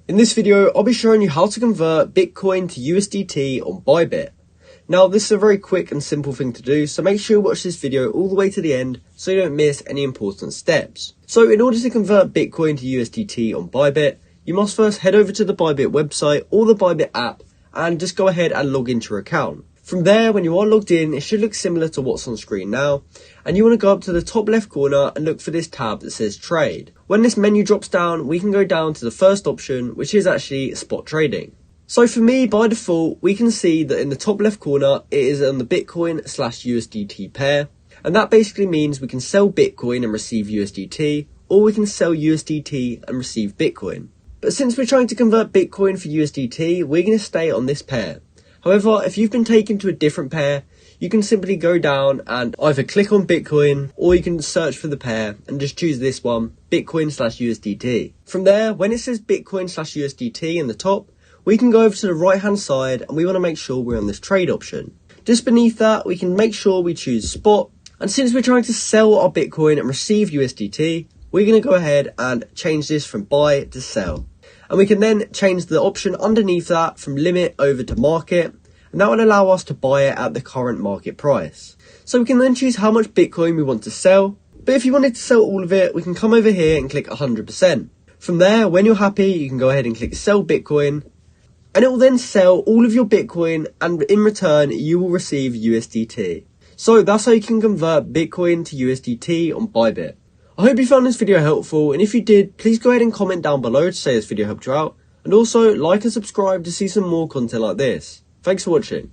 In this video, I'll be showing you how to convert Bitcoin to USDT on Bybit. Now, this is a very quick and simple thing to do, so make sure you watch this video all the way to the end so you don't miss any important steps. So in order to convert Bitcoin to USDT on Bybit, you must first head over to the Bybit website or the Bybit app and just go ahead and log into your account. From there, when you are logged in, it should look similar to what's on screen now, and you want to go up to the top left corner and look for this tab that says Trade. When this menu drops down, we can go down to the first option, which is actually spot trading. So for me, by default, we can see that in the top left corner, it is on the Bitcoin/USDT pair, and that basically means we can sell Bitcoin and receive USDT, or we can sell USDT and receive Bitcoin. But since we're trying to convert Bitcoin for USDT, we're going to stay on this pair. However, if you've been taken to a different pair, you can simply go down and either click on Bitcoin, or you can search for the pair and just choose this one, Bitcoin/USDT. From there, when it says Bitcoin/USDT in the top, we can go over to the right hand side and we want to make sure we're on this trade option. Just beneath that, we can make sure we choose spot. And since we're trying to sell our Bitcoin and receive USDT, we're going to go ahead and change this from buy to sell. And we can then change the option underneath that from limit over to market, and that will allow us to buy it at the current market price. So we can then choose how much Bitcoin we want to sell, but if you wanted to sell all of it, we can come over here and click 100%. From there, when you're happy, you can go ahead and click sell Bitcoin, and it will then sell all of your Bitcoin, and in return, you will receive USDT. So that's how you can convert Bitcoin to USDT on Bybit. I hope you found this video helpful, and if you did, please go ahead and comment down below to say this video helped you out, and also like and subscribe to see some more content like this. Thanks for watching.